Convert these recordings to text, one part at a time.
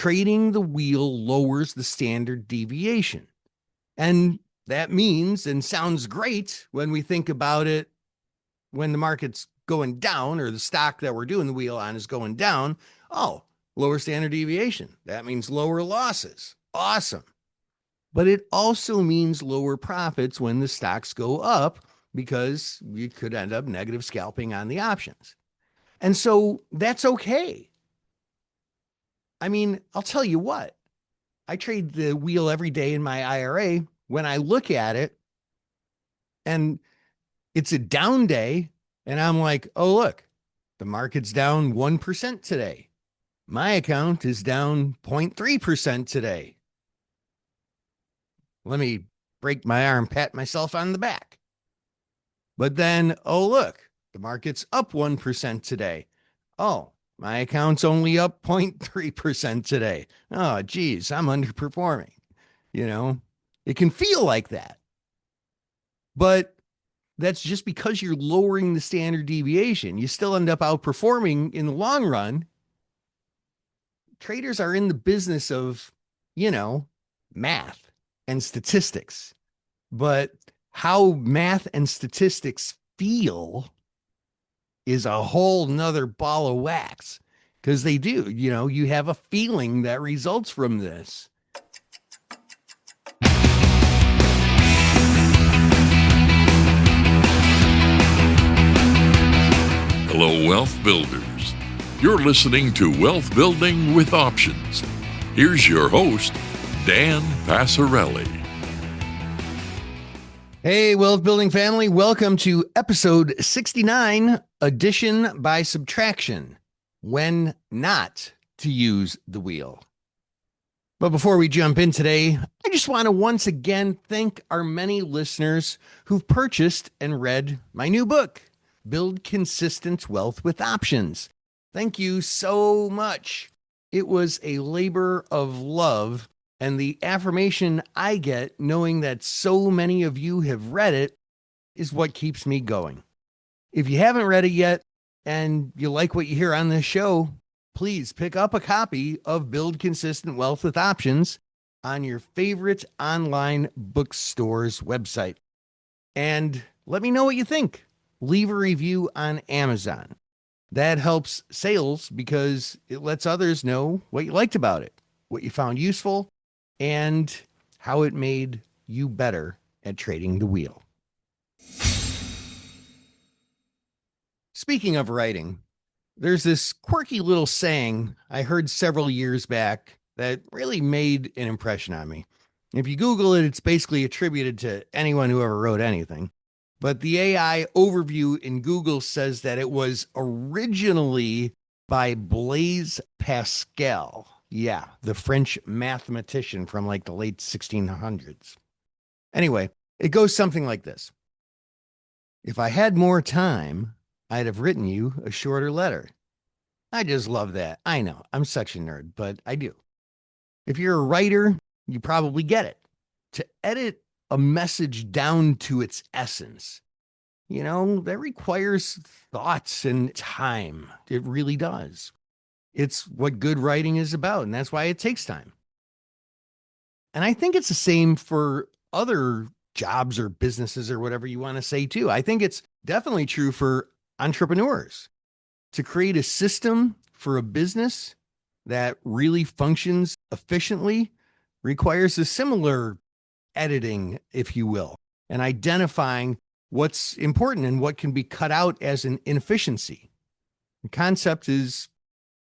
trading the wheel lowers the standard deviation. And that means, and sounds great when we think about it, when the market's going down or the stock that we're doing the wheel on is going down. Oh, lower standard deviation. That means lower losses. Awesome. But it also means lower profits when the stocks go up, because you could end up negative scalping on the options. And so that's okay. I mean, I'll tell you what, I trade the wheel every day in my IRA. When I look at it and it's a down day, and I'm like, oh, look, the market's down 1% today. My account is down 0.3% today. Let me break my arm, pat myself on the back. But then, oh, look, the market's up 1% today. Oh, my account's only up 0.3% today. Oh, geez, I'm underperforming. You know, it can feel like that. But that's just because you're lowering the standard deviation. You still end up outperforming in the long run. Traders are in the business of, math and statistics. But how math and statistics feel is a whole nother ball of wax, because they do, you have a feeling that results from this. Hello, Wealth Builders. You're listening to Wealth Building with Options. Here's your host, Dan Passarelli. Hey, Wealth Building family. Welcome to episode 69, Addition by Subtraction, when not to use the wheel. But before we jump in today, I just want to once again thank our many listeners who've purchased and read my new book, Build Consistent Wealth with Options. Thank you so much. It was a labor of love, and the affirmation I get knowing that so many of you have read it is what keeps me going. If you haven't read it yet and you like what you hear on this show, please pick up a copy of Build Consistent Wealth with Options on your favorite online bookstore's website. And let me know what you think. Leave a review on Amazon. That helps sales because it lets others know what you liked about it, what you found useful, and how it made you better at trading the wheel. Speaking of writing, there's this quirky little saying I heard several years back that really made an impression on me. If you Google it, it's basically attributed to anyone who ever wrote anything. But the AI overview in Google says that it was originally by Blaise Pascal. Yeah, the French mathematician from like the late 1600s. Anyway, it goes something like this. If I had more time, I'd have written you a shorter letter. I just love that. I know, I'm such a nerd, but I do. If you're a writer, you probably get it. To edit a message down to its essence, that requires thoughts and time. It really does. It's what good writing is about, and that's why it takes time. And I think it's the same for other jobs or businesses or whatever you want to say too. I think it's definitely true for entrepreneurs. To create a system for a business that really functions efficiently requires a similar editing, if you will, and identifying what's important and what can be cut out as an inefficiency. The concept is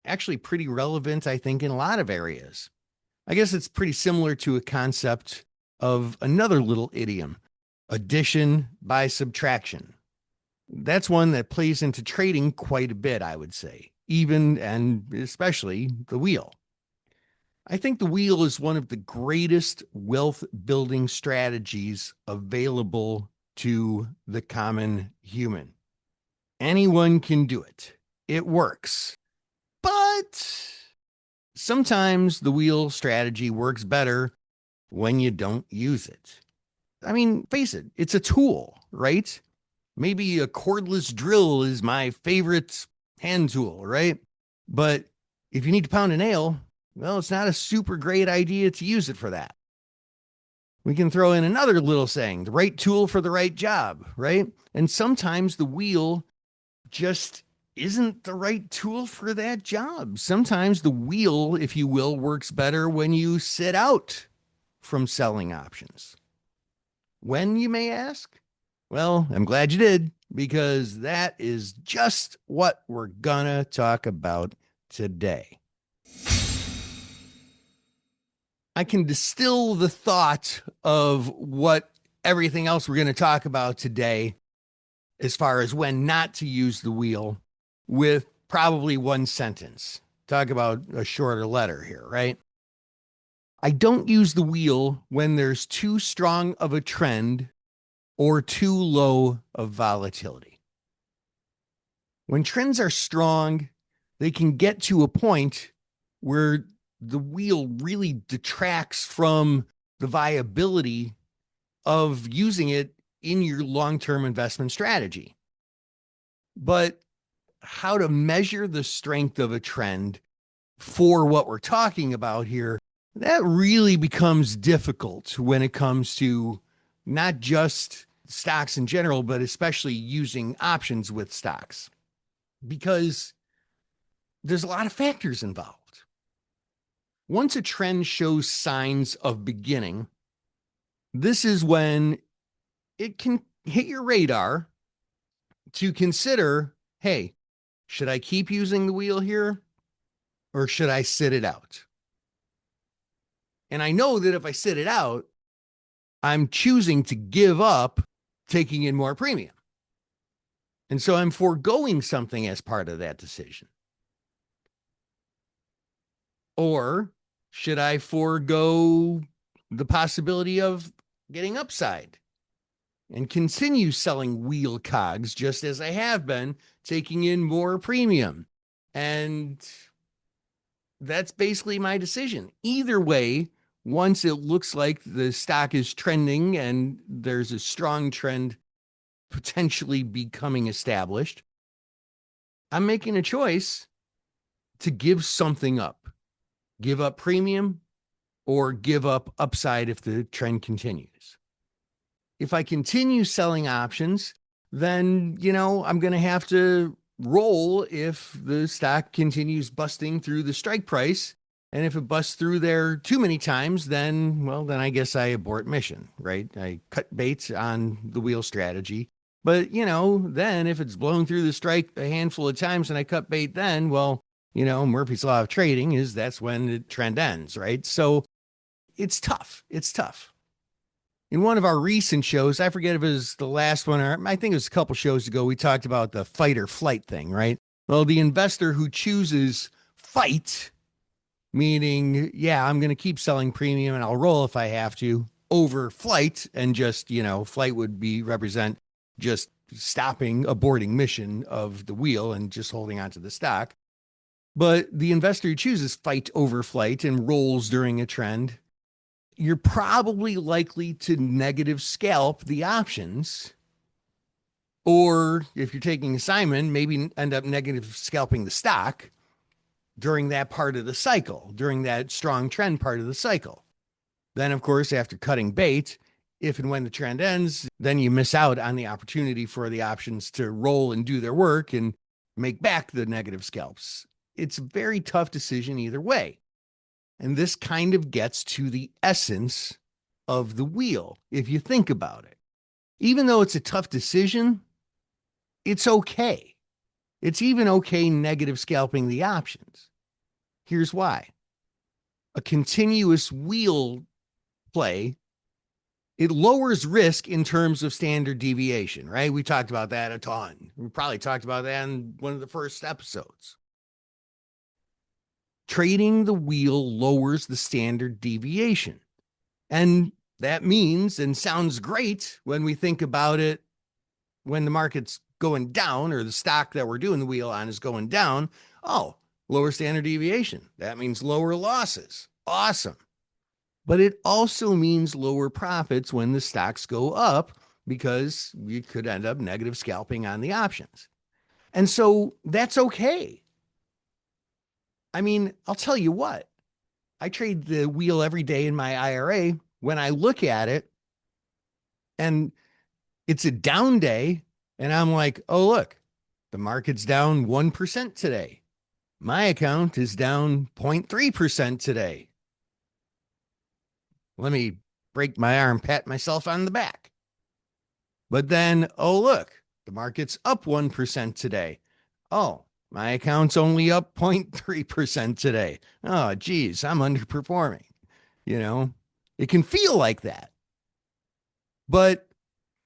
actually pretty relevant, I think, in a lot of areas. I guess it's pretty similar to a concept of another little idiom, addition by subtraction. That's one that plays into trading quite a bit, I would say, even and especially the wheel. I think the wheel is one of the greatest wealth building strategies available to the common human. Anyone can do it. It works. But sometimes the wheel strategy works better when you don't use it. I mean, face it, it's a tool, right? Maybe a cordless drill is my favorite hand tool, right? But if you need to pound a nail, Well, it's not a super great idea to use it for that. We can throw in another little saying, the right tool for the right job, right? And sometimes the wheel just isn't the right tool for that job. Sometimes the wheel, if you will, works better when you sit out from selling options. When, you may ask? Well, I'm glad you did, because that is just what we're gonna talk about today. I can distill the thought of what everything else we're going to talk about today, as far as when not to use the wheel, with probably one sentence. Talk about a shorter letter here, right? I don't use the wheel when there's too strong of a trend or too low of volatility. When trends are strong, they can get to a point where the wheel really detracts from the viability of using it in your long-term investment strategy. But how to measure the strength of a trend for what we're talking about here, that really becomes difficult when it comes to not just stocks in general, but especially using options with stocks, because there's a lot of factors involved. Once a trend shows signs of beginning, this is when it can hit your radar to consider, hey, should I keep using the wheel here or should I sit it out? And I know that if I sit it out, I'm choosing to give up taking in more premium. And so I'm foregoing something as part of that decision. Or should I forego the possibility of getting upside and continue selling wheel cogs just as I have been, taking in more premium? And that's basically my decision. Either way, once it looks like the stock is trending and there's a strong trend potentially becoming established, I'm making a choice to give something up, give up premium or give up upside if the trend continues. If I continue selling options, then, I'm going to have to roll if the stock continues busting through the strike price. And if it busts through there too many times, then I guess I abort mission, right? I cut baits on the wheel strategy. But, then if it's blown through the strike a handful of times and I cut bait, then, Murphy's Law of Trading is that's when the trend ends, right? So it's tough. It's tough. In one of our recent shows, I forget if it was the last one or I think it was a couple shows ago, we talked about the fight or flight thing, right? Well, the investor who chooses fight, meaning, I'm going to keep selling premium and I'll roll if I have to, over flight, and just, flight would be represent just stopping, aborting mission of the wheel and just holding onto the stock. But the investor who chooses fight over flight and rolls during a trend, you're probably likely to negative scalp the options. Or if you're taking assignment, maybe end up negative scalping the stock during that part of the cycle, during that strong trend part of the cycle. Then, of course, after cutting bait, if and when the trend ends, then you miss out on the opportunity for the options to roll and do their work and make back the negative scalps. It's a very tough decision either way. And this kind of gets to the essence of the wheel, if you think about it. Even though it's a tough decision, it's okay. It's even okay negative scalping the options. Here's why. A continuous wheel play, it lowers risk in terms of standard deviation, right? We talked about that a ton. We probably talked about that in one of the first episodes. Trading the wheel lowers the standard deviation. And that means, and sounds great when we think about it, when the market's going down or the stock that we're doing the wheel on is going down, lower standard deviation. That means lower losses. Awesome. But it also means lower profits when the stocks go up, because you could end up negative scalping on the options. And so that's okay. I mean, I'll tell you what, I trade the wheel every day in my IRA. When I look at it and it's a down day, and I'm like, oh, look, the market's down 1% today. My account is down 0.3% today. Let me break my arm, pat myself on the back. But then, oh, look, the market's up 1% today. Oh, my account's only up 0.3% today. Oh, geez, I'm underperforming. You know, it can feel like that. But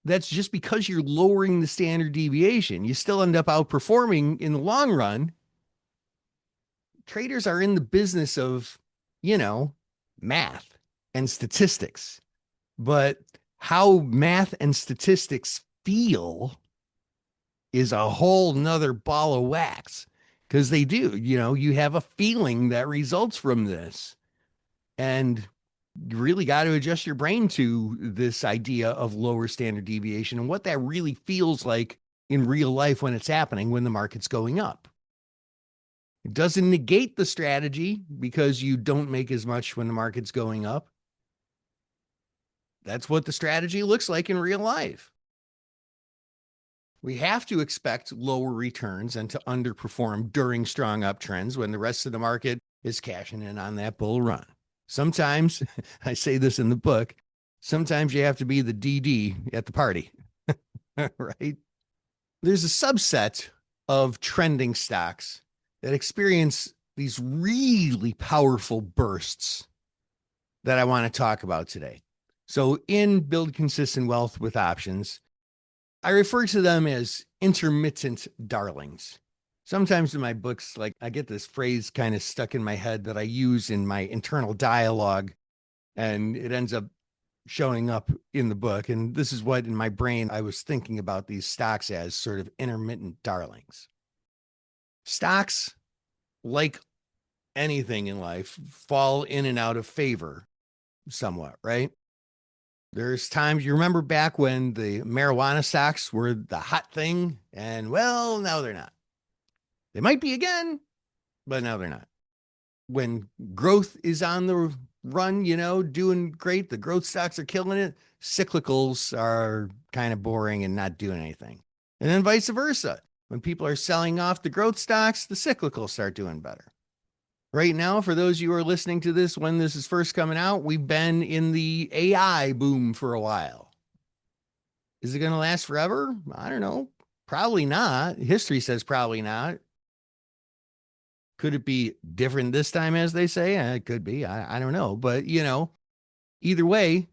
that's just because you're lowering the standard deviation. You still end up outperforming in the long run. Traders are in the business of, math and statistics. But how math and statistics feel is a whole nother ball of wax, because they do, you have a feeling that results from this. And you really got to adjust your brain to this idea of lower standard deviation and what that really feels like in real life when it's happening, when the market's going up. It doesn't negate the strategy because you don't make as much when the market's going up. That's what the strategy looks like in real life. We have to expect lower returns and to underperform during strong uptrends when the rest of the market is cashing in on that bull run. Sometimes, I say this in the book, sometimes you have to be the DD at the party, right? There's a subset of trending stocks that experience these really powerful bursts that I want to talk about today. So in Build Consistent Wealth with Options, I refer to them as intermittent darlings. Sometimes in my books, like I get this phrase kind of stuck in my head that I use in my internal dialogue, and it ends up showing up in the book. And this is what in my brain I was thinking about these stocks as, sort of intermittent darlings. Stocks, like anything in life, fall in and out of favor somewhat, right? There's times, you remember back when the marijuana stocks were the hot thing, and well, now they're not. They might be again, but now they're not. When growth is on the run, doing great, the growth stocks are killing it. Cyclicals are kind of boring and not doing anything. And then vice versa. When people are selling off the growth stocks, the cyclicals start doing better. Right now, for those of you who are listening to this when this is first coming out, we've been in the AI boom for a while. Is it going to last forever? I don't know. Probably not. History says probably not. Could it be different this time, as they say? It could be. I don't know. But, either way,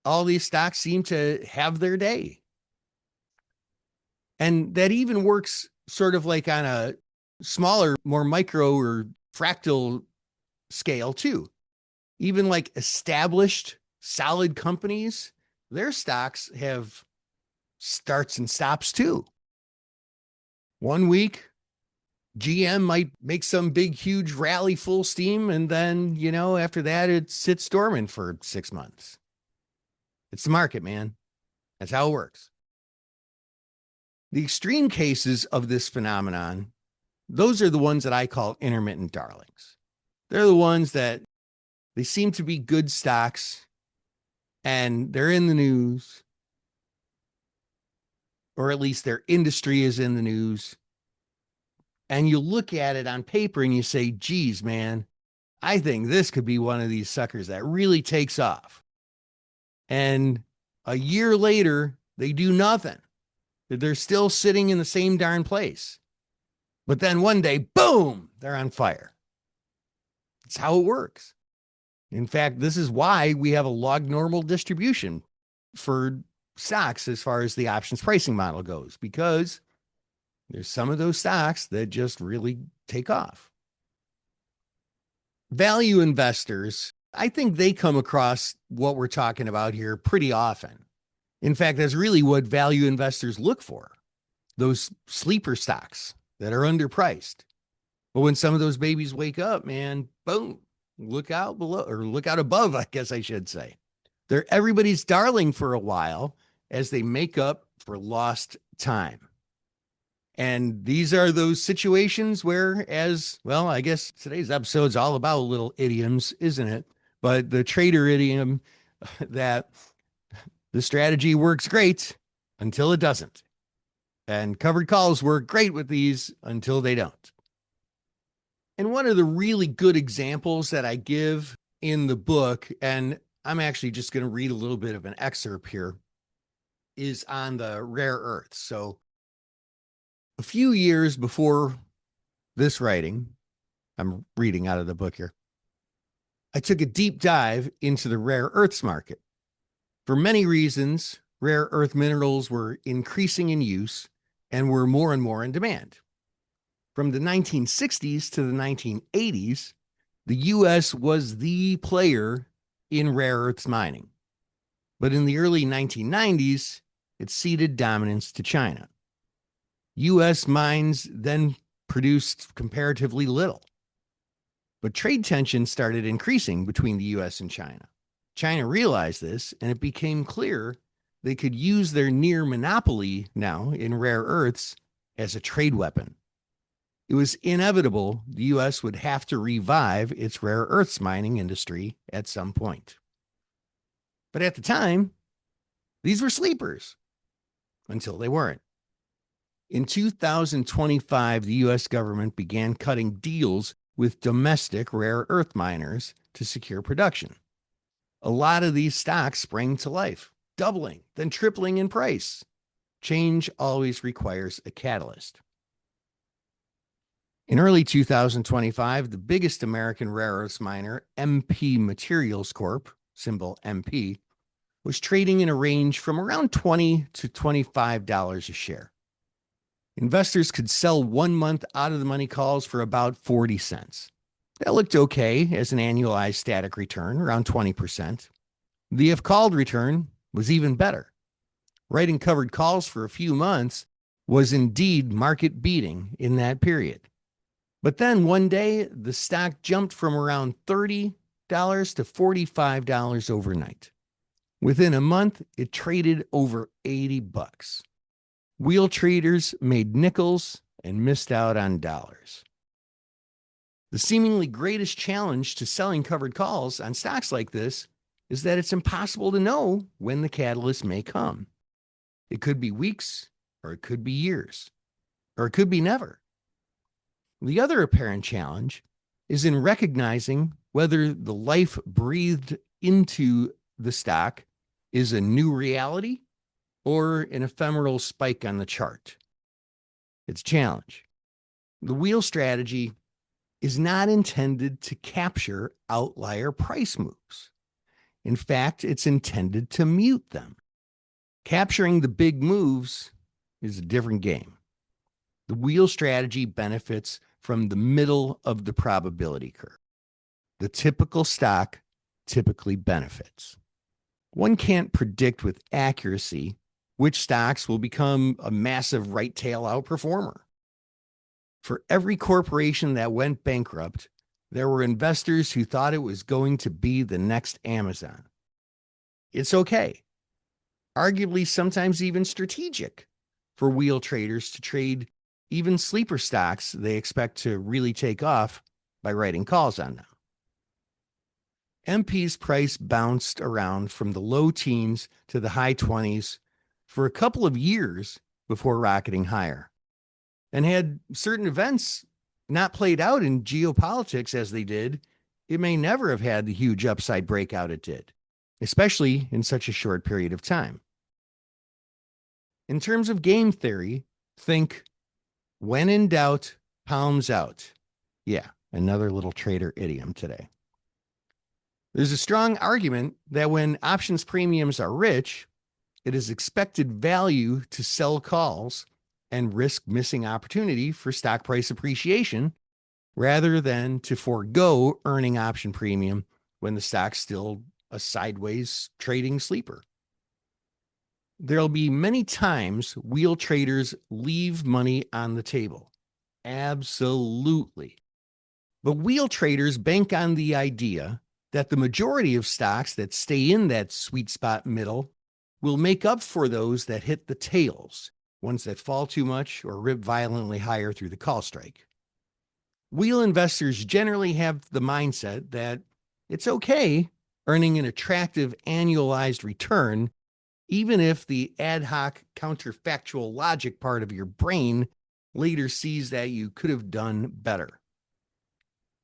all these stocks seem to have their day. And that even works sort of like on a smaller, more micro or fractal scale too. Even like established, solid companies, their stocks have starts and stops too. One week, GM might make some big, huge rally full steam. And then, after that, it sits dormant for 6 months. It's the market, man. That's how it works. The extreme cases of this phenomenon, those are the ones that I call intermittent darlings. They're the ones that they seem to be good stocks and they're in the news, or at least their industry is in the news. And you look at it on paper and you say, geez, man, I think this could be one of these suckers that really takes off. And a year later, they do nothing. They're still sitting in the same darn place. But then one day, boom, they're on fire. That's how it works. In fact, this is why we have a log normal distribution for stocks as far as the options pricing model goes, because there's some of those stocks that just really take off. Value investors, I think they come across what we're talking about here pretty often. In fact, that's really what value investors look for, those sleeper stocks that are underpriced. But when some of those babies wake up, man, boom, look out below, or look out above, I guess I should say. They're everybody's darling for a while as they make up for lost time. And these are those situations where, as well, I guess today's episode's all about little idioms, isn't it? But the trader idiom that the strategy works great until it doesn't. And covered calls work great with these until they don't. And one of the really good examples that I give in the book, and I'm actually just going to read a little bit of an excerpt here, is on the rare earths. So a few years before this writing, I'm reading out of the book here, I took a deep dive into the rare earths market. For many reasons, rare earth minerals were increasing in use and were more and more in demand. From the 1960s to the 1980s, the US was the player in rare earths mining. But in the early 1990s, it ceded dominance to China. US mines then produced comparatively little. But trade tensions started increasing between the US and China. China realized this, and it became clear they could use their near monopoly now in rare earths as a trade weapon. It was inevitable the US would have to revive its rare earths mining industry at some point. But at the time, these were sleepers until they weren't. In 2025, the US government began cutting deals with domestic rare earth miners to secure production. A lot of these stocks sprang to life, doubling, then tripling in price. Change always requires a catalyst. In early 2025, the biggest American rare earths miner, MP Materials Corp., symbol MP, was trading in a range from around $20 to $25 a share. Investors could sell 1 month out of the money calls for about 40 cents. That looked okay as an annualized static return, around 20%. The if called return was even better. Writing covered calls for a few months was indeed market beating in that period. But then one day, the stock jumped from around $30 to $45 overnight. Within a month, it traded over $80. Wheel traders made nickels and missed out on dollars. The seemingly greatest challenge to selling covered calls on stocks like this is that it's impossible to know when the catalyst may come. It could be weeks, or it could be years, or it could be never. The other apparent challenge is in recognizing whether the life breathed into the stock is a new reality or an ephemeral spike on the chart. It's a challenge. The wheel strategy is not intended to capture outlier price moves. In fact, it's intended to mute them. Capturing the big moves is a different game. The wheel strategy benefits from the middle of the probability curve. The typical stock typically benefits. One can't predict with accuracy which stocks will become a massive right tail outperformer. For every corporation that went bankrupt, there were investors who thought it was going to be the next Amazon. It's okay, arguably sometimes even strategic, for wheel traders to trade even sleeper stocks they expect to really take off by writing calls on them. MP's price bounced around from the low teens to the high 20s for a couple of years before rocketing higher. And had certain events not played out in geopolitics as they did, it may never have had the huge upside breakout it did, especially in such a short period of time. In terms of game theory, think when in doubt, palms out. Yeah, another little trader idiom today. There's a strong argument that when options premiums are rich, it is expected value to sell calls and risk missing opportunity for stock price appreciation rather than to forego earning option premium when the stock's still a sideways trading sleeper. There'll be many times wheel traders leave money on the table. Absolutely. But wheel traders bank on the idea that the majority of stocks that stay in that sweet spot middle will make up for those that hit the tails ones that fall too much or rip violently higher through the call strike. Wheel investors generally have the mindset that it's okay earning an attractive annualized return, even if the ad hoc counterfactual logic part of your brain later sees that you could have done better.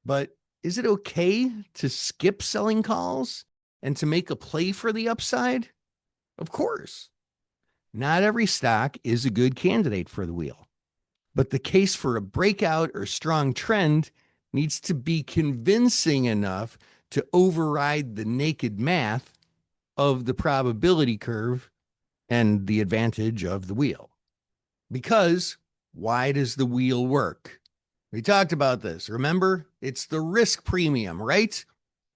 But is it okay to skip selling calls and to make a play for the upside? Of course. Not every stock is a good candidate for the wheel, but the case for a breakout or strong trend needs to be convincing enough to override the naked math of the probability curve and the advantage of the wheel. Because why does the wheel work? We talked about this. Remember, it's the risk premium, right?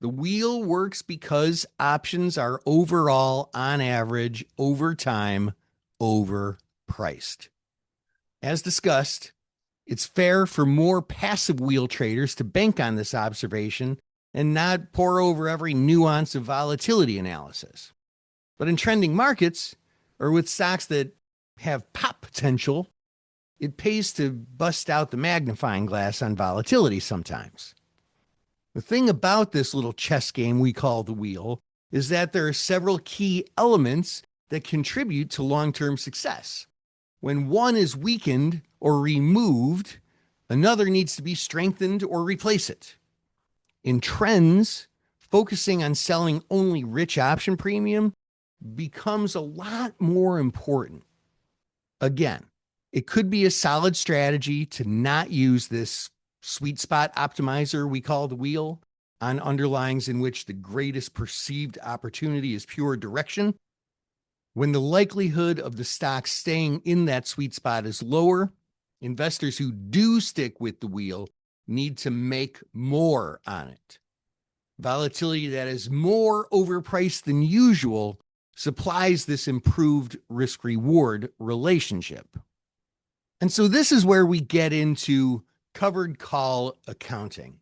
The wheel works because options are overall, on average, over time, overpriced. As discussed, it's fair for more passive wheel traders to bank on this observation and not pore over every nuance of volatility analysis. But in trending markets, or with stocks that have pop potential, it pays to bust out the magnifying glass on volatility sometimes. The thing about this little chess game we call the wheel is that there are several key elements that contribute to long-term success. When one is weakened or removed, another needs to be strengthened or replace it. In trends, focusing on selling only rich option premium becomes a lot more important. Again, it could be a solid strategy to not use this sweet spot optimizer we call the wheel on underlyings in which the greatest perceived opportunity is pure direction. When the likelihood of the stock staying in that sweet spot is lower, investors who do stick with the wheel need to make more on it. Volatility that is more overpriced than usual supplies this improved risk-reward relationship. And so this is where we get into covered call accounting.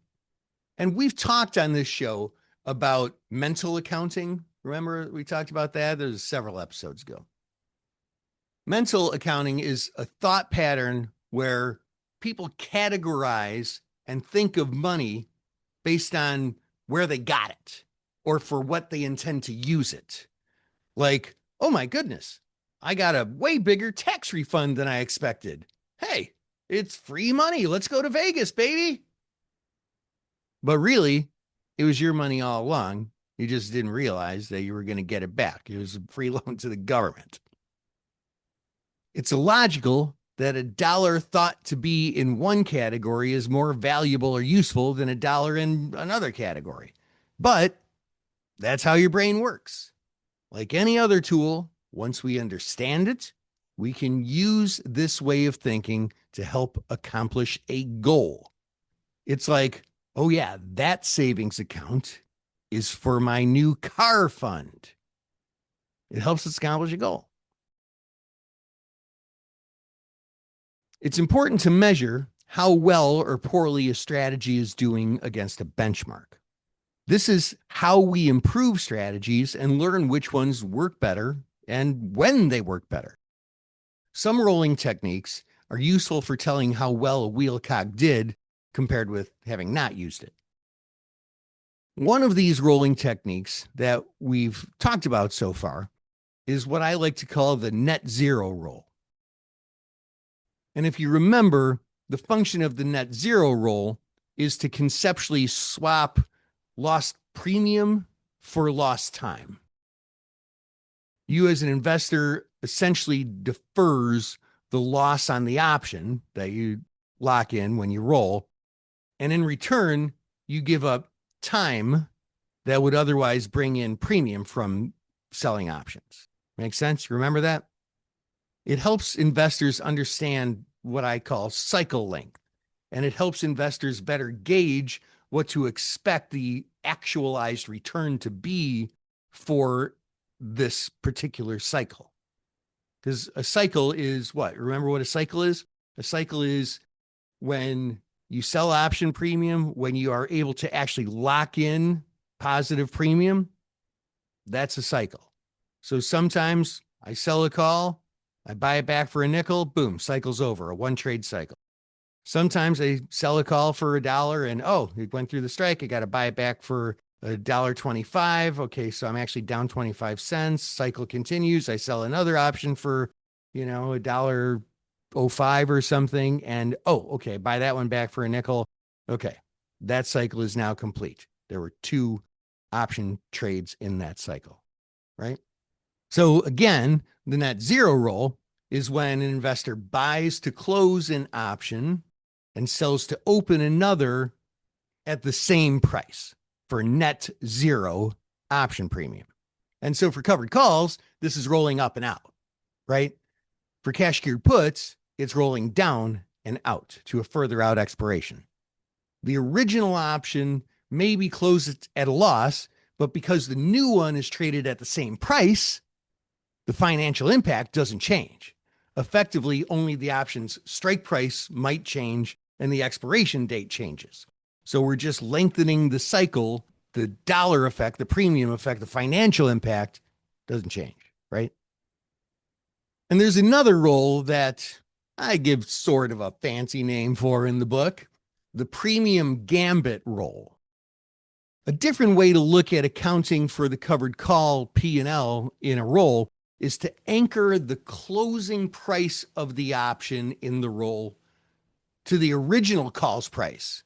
And we've talked on this show about mental accounting. Remember, we talked about that? There's several episodes ago. Mental accounting is a thought pattern where people categorize and think of money based on where they got it or for what they intend to use it. Like, oh my goodness, I got a way bigger tax refund than I expected. Hey, it's free money. Let's go to Vegas, baby. But really, it was your money all along. You just didn't realize that you were going to get it back. It was a free loan to the government. It's illogical that a dollar thought to be in one category is more valuable or useful than a dollar in another category. But that's how your brain works. Like any other tool, once we understand it, we can use this way of thinking to help accomplish a goal. It's like, oh yeah, that savings account is for my new car fund. It helps us accomplish a goal. It's important to measure how well or poorly a strategy is doing against a benchmark. This is how we improve strategies and learn which ones work better and when they work better. Some rolling techniques are useful for telling how well a wheel cog did compared with having not used it. One of these rolling techniques that we've talked about so far is what I like to call the net zero roll. And if you remember, the function of the net zero roll is to conceptually swap lost premium for lost time. You as an investor essentially defers the loss on the option that you lock in when you roll. And in return, you give up time that would otherwise bring in premium from selling options. Make sense? You remember that? It helps investors understand what I call cycle length, and it helps investors better gauge what to expect the actualized return to be for this particular cycle. Because a cycle is what? Remember what a cycle is? A cycle is when you sell option premium, when you are able to actually lock in positive premium, that's a cycle. So sometimes I sell a call I buy it back for a nickel, boom, cycle's over, a one trade cycle. Sometimes I sell a call for $1 and oh, it went through the strike. I got to buy it back for $1.25. Okay, so I'm actually down 25 cents. Cycle continues. I sell another option for, $1.05 or something. And oh, okay, buy that one back for a nickel. Okay, that cycle is now complete. There were two option trades in that cycle, right? So again, the net zero roll is when an investor buys to close an option and sells to open another at the same price for net zero option premium. And so for covered calls, this is rolling up and out, right? For cash secured puts, it's rolling down and out to a further out expiration. The original option may be closed at a loss, but because the new one is traded at the same price, the financial impact doesn't change. Effectively, only the option's strike price might change and the expiration date changes. So we're just lengthening the cycle. The dollar effect, the premium effect, the financial impact doesn't change, right? And there's another roll that I give sort of a fancy name for in the book, the premium gambit roll. A different way to look at accounting for the covered call P&L in a roll is to anchor the closing price of the option in the roll to the original call's price.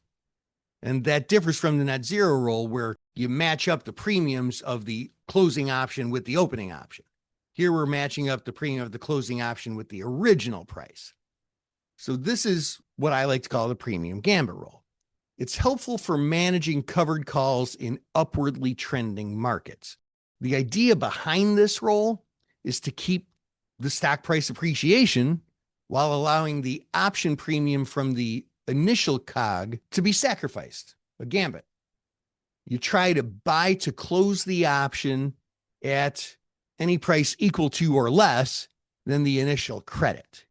And that differs from the net zero roll where you match up the premiums of the closing option with the opening option. Here we're matching up the premium of the closing option with the original price. So this is what I like to call the premium gambit roll. It's helpful for managing covered calls in upwardly trending markets. The idea behind this roll is to keep the stock price appreciation while allowing the option premium from the initial cog to be sacrificed, a gambit. You try to buy to close the option at any price equal to or less than the initial credit.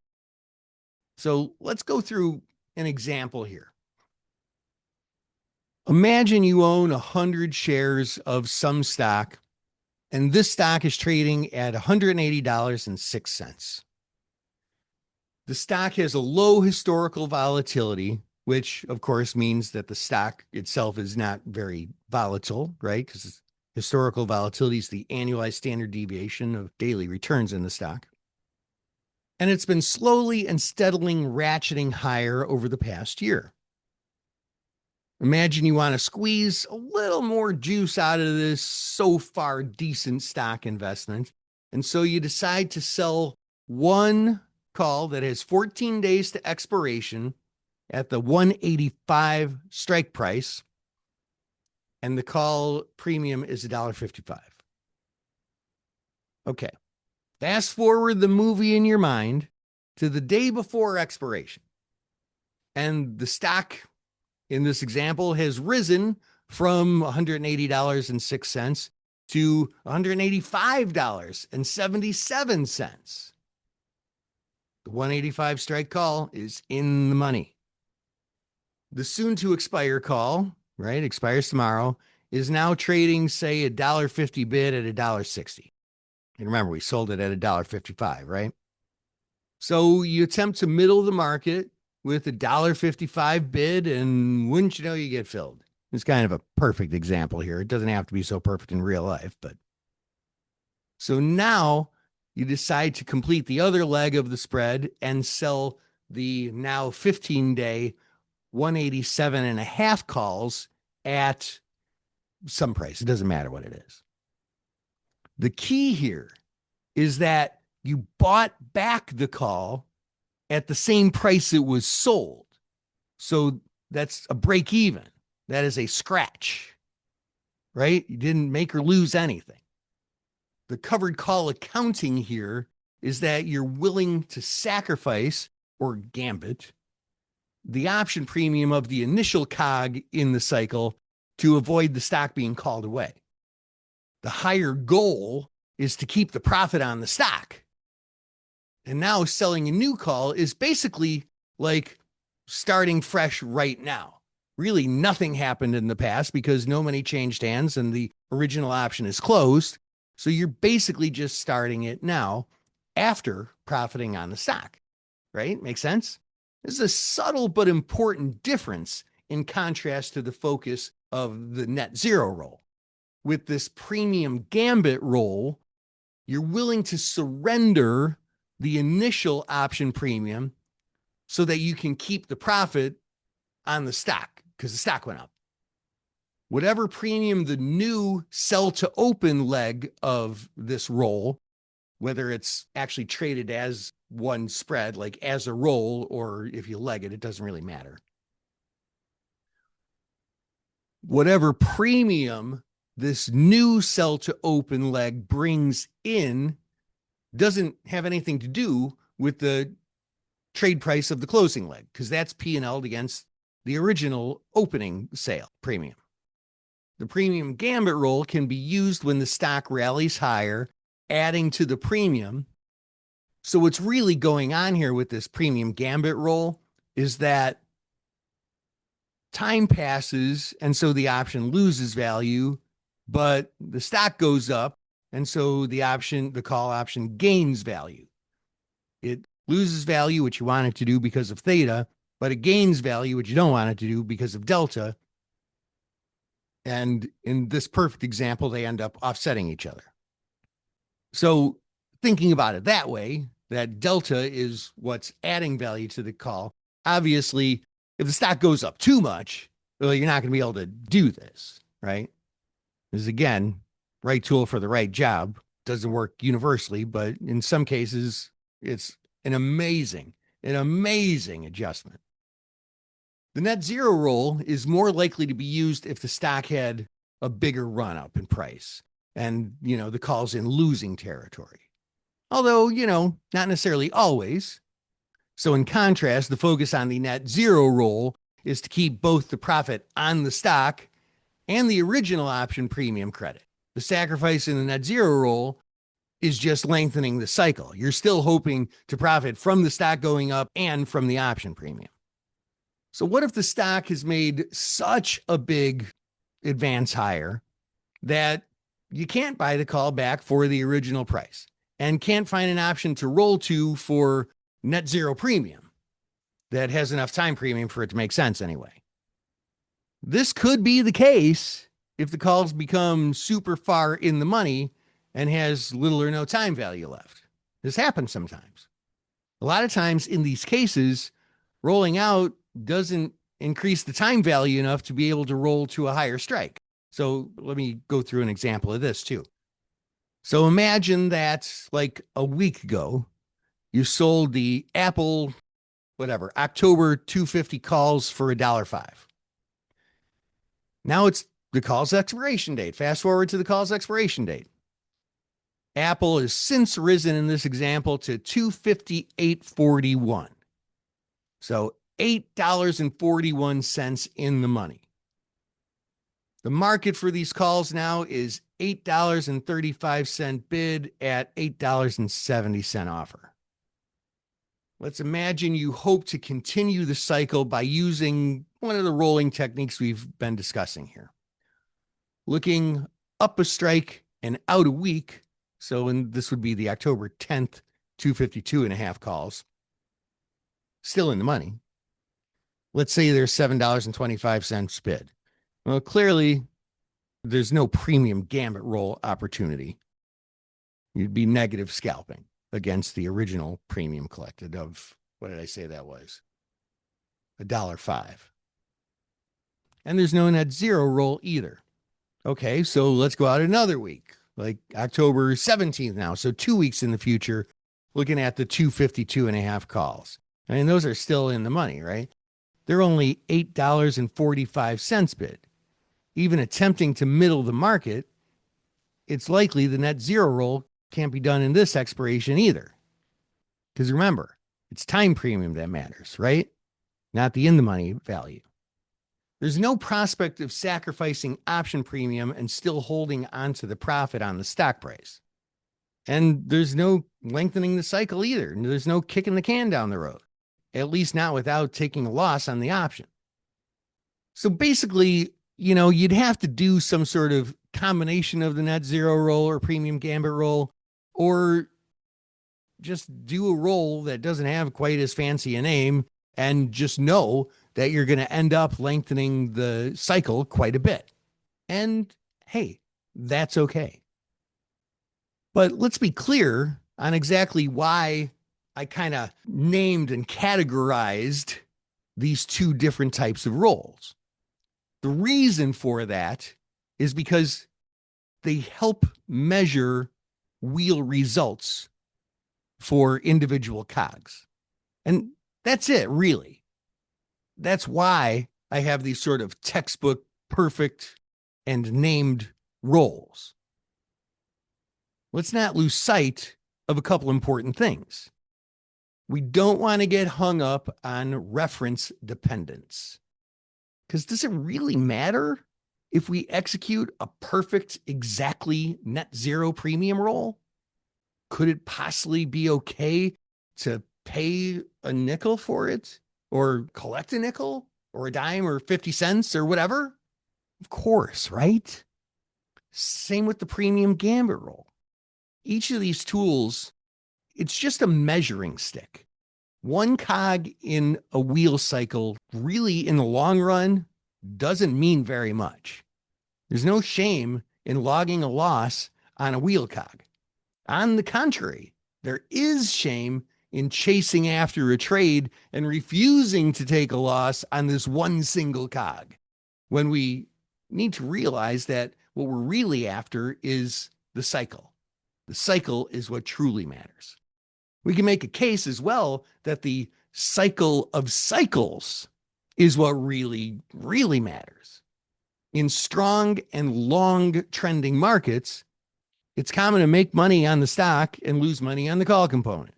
So let's go through an example here. Imagine you own 100 shares of some stock, and this stock is trading at $180.06. The stock has a low historical volatility, which of course means that the stock itself is not very volatile, right? Because historical volatility is the annualized standard deviation of daily returns in the stock. And it's been slowly and steadily ratcheting higher over the past year. Imagine you want to squeeze a little more juice out of this so far decent stock investment. And so you decide to sell one call that has 14 days to expiration at the 185 strike price. And the call premium is $1.55. Okay. Fast forward the movie in your mind to the day before expiration. And the stock in this example has risen from $180.06 to $185.77. The 185 strike call is in the money. The soon to expire call, right, expires tomorrow, is now trading, say, a $1.50 bid at $1.60. And remember, we sold it at $1.55, right? So you attempt to middle the market with a $1.55 bid, and wouldn't you know, you get filled. It's kind of a perfect example here. It doesn't have to be so perfect in real life, but so now you decide to complete the other leg of the spread and sell the now 15-day 187.5 calls at some price. It doesn't matter what it is. The key here is that you bought back the call at the same price it was sold. So that's a break even. That is a scratch, right? You didn't make or lose anything. The covered call accounting here is that you're willing to sacrifice or gambit the option premium of the initial cog in the cycle to avoid the stock being called away. The higher goal is to keep the profit on the stock. And now selling a new call is basically like starting fresh right now. Really, nothing happened in the past because no money changed hands and the original option is closed. So you're basically just starting it now after profiting on the stock, right? Makes sense? This is a subtle but important difference in contrast to the focus of the net zero roll. With this premium gambit roll, you're willing to surrender the initial option premium so that you can keep the profit on the stock because the stock went up. Whatever premium the new sell to open leg of this roll, whether it's actually traded as one spread, like as a roll, or if you leg it, it doesn't really matter. Whatever premium this new sell to open leg brings in doesn't have anything to do with the trade price of the closing leg, because that's P&L'd against the original opening sale premium. The premium gambit roll can be used when the stock rallies higher, adding to the premium. So what's really going on here with this premium gambit roll is that time passes, and so the option loses value, but the stock goes up, and so the call option gains value. It loses value, which you want it to do because of theta, but it gains value, which you don't want it to do because of delta. And in this perfect example, they end up offsetting each other. So thinking about it that way, that delta is what's adding value to the call. Obviously, if the stock goes up too much, well, you're not going to be able to do this, right? This is, again, right tool for the right job. Doesn't work universally, but in some cases, it's an amazing adjustment. The net zero roll is more likely to be used if the stock had a bigger run up in price and, the call's in losing territory. Although, not necessarily always. So in contrast, the focus on the net zero roll is to keep both the profit on the stock and the original option premium credit. The sacrifice in the net zero roll is just lengthening the cycle. You're still hoping to profit from the stock going up and from the option premium. So what if the stock has made such a big advance higher that you can't buy the call back for the original price and can't find an option to roll to for net zero premium that has enough time premium for it to make sense anyway? This could be the case if the calls become super far in the money and has little or no time value left. This happens sometimes. A lot of times in these cases, rolling out doesn't increase the time value enough to be able to roll to a higher strike. So let me go through an example of this too. So imagine that like a week ago, you sold the Apple, October 250 calls for $1.05. Now it's the call's expiration date. Fast forward to the call's expiration date. Apple has since risen in this example to $258.41. So $8.41 in the money. The market for these calls now is $8.35 bid at $8.70 offer. Let's imagine you hope to continue the cycle by using one of the rolling techniques we've been discussing here. Looking up a strike and out a week. So this would be the October 10th, 252.5 calls. Still in the money. Let's say there's $7.25 bid. Well, clearly, there's no premium gambit roll opportunity. You'd be negative scalping against the original premium collected of, what did I say that was? $1.05. And there's no net zero roll either. Okay, so let's go out another week, like October 17th now. So 2 weeks in the future, looking at the 252.5 calls. I mean, those are still in the money, right? They're only $8.45 bid. Even attempting to middle the market, it's likely the net zero roll can't be done in this expiration either. Because remember, it's time premium that matters, right? Not the in the money value. There's no prospect of sacrificing option premium and still holding onto the profit on the stock price. And there's no lengthening the cycle either. There's no kicking the can down the road, at least not without taking a loss on the option. So basically, you'd have to do some sort of combination of the net zero roll or premium gambit roll, or just do a roll that doesn't have quite as fancy a name and just know that you're going to end up lengthening the cycle quite a bit. And hey, that's okay. But let's be clear on exactly why I kind of named and categorized these two different types of rolls. The reason for that is because they help measure wheel results for individual cogs. And that's it, really. That's why I have these sort of textbook perfect and named rolls. Let's not lose sight of a couple important things. We don't want to get hung up on reference dependence. Because does it really matter if we execute a perfect, exactly net zero premium roll? Could it possibly be okay to pay a nickel for it, or collect a nickel or a dime or 50 cents or whatever? Of course, right? Same with the premium gambit roll. Each of these tools, it's just a measuring stick. One cog in a wheel cycle really, in the long run, doesn't mean very much. There's no shame in logging a loss on a wheel cog. On the contrary, there is shame in chasing after a trade and refusing to take a loss on this one single cog, when we need to realize that what we're really after is the cycle. The cycle is what truly matters. We can make a case as well that the cycle of cycles is what really, really matters. In strong and long trending markets, it's common to make money on the stock and lose money on the call component.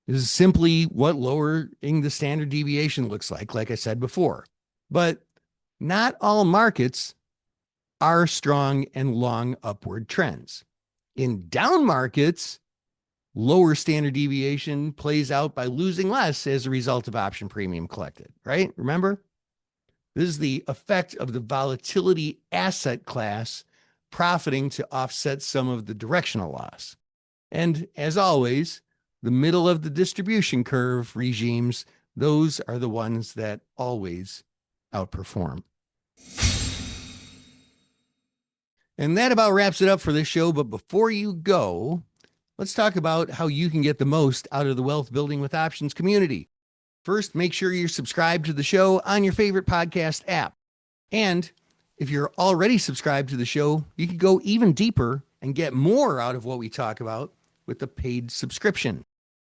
This is simply what lowering the standard deviation looks like I said before. But not all markets are strong and long upward trends. In down markets, lower standard deviation plays out by losing less as a result of option premium collected, right? Remember? This is the effect of the volatility asset class profiting to offset some of the directional loss. And as always, the middle of the distribution curve regimes, those are the ones that always outperform. And that about wraps it up for this show. But before you go, let's talk about how you can get the most out of the Wealth Building with Options community. First, make sure you're subscribed to the show on your favorite podcast app. And if you're already subscribed to the show, you can go even deeper and get more out of what we talk about with the paid subscription.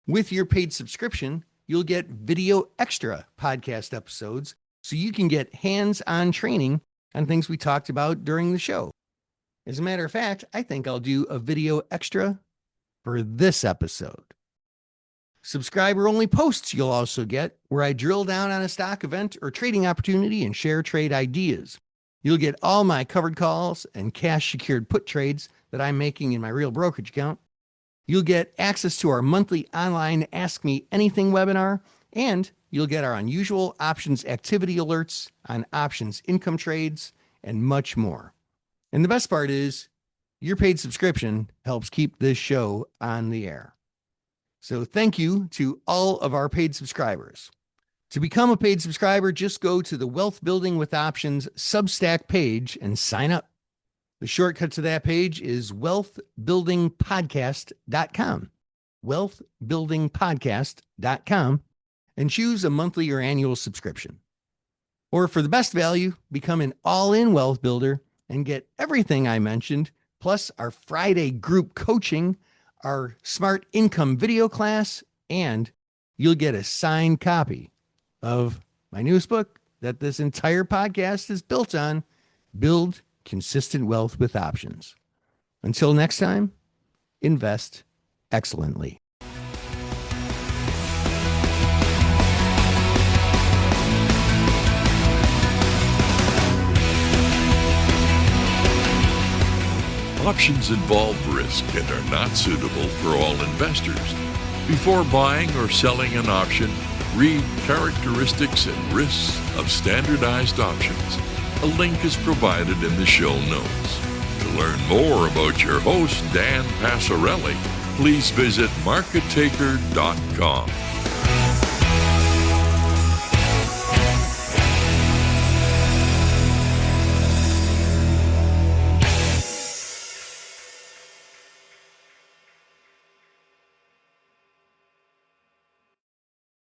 With your paid subscription, you'll get video extra podcast episodes so you can get hands-on training on things we talked about during the show. As a matter of fact, I think I'll do a video extra for this episode. Subscriber-only posts you'll also get, where I drill down on a stock event or trading opportunity and share trade ideas. You'll get all my covered calls and cash-secured put trades that I'm making in my real brokerage account. You'll get access to our monthly online Ask Me Anything webinar, and you'll get our unusual options activity alerts on options income trades and much more. And the best part is, your paid subscription helps keep this show on the air. So thank you to all of our paid subscribers. To become a paid subscriber, just go to the Wealth Building with Options Substack page and sign up. The shortcut to that page is wealthbuildingpodcast.com. Wealthbuildingpodcast.com, and choose a monthly or annual subscription. Or for the best value, become an all-in wealth builder and get everything I mentioned, plus our Friday group coaching, our Smart Income video class, and you'll get a signed copy of my newest book that this entire podcast is built on, Build Consistent Wealth with Options. Until next time, invest excellently. Options involve risk and are not suitable for all investors. Before buying or selling an option, read Characteristics and Risks of Standardized Options. A link is provided in the show notes. To learn more about your host, Dan Passarelli, please visit markettaker.com.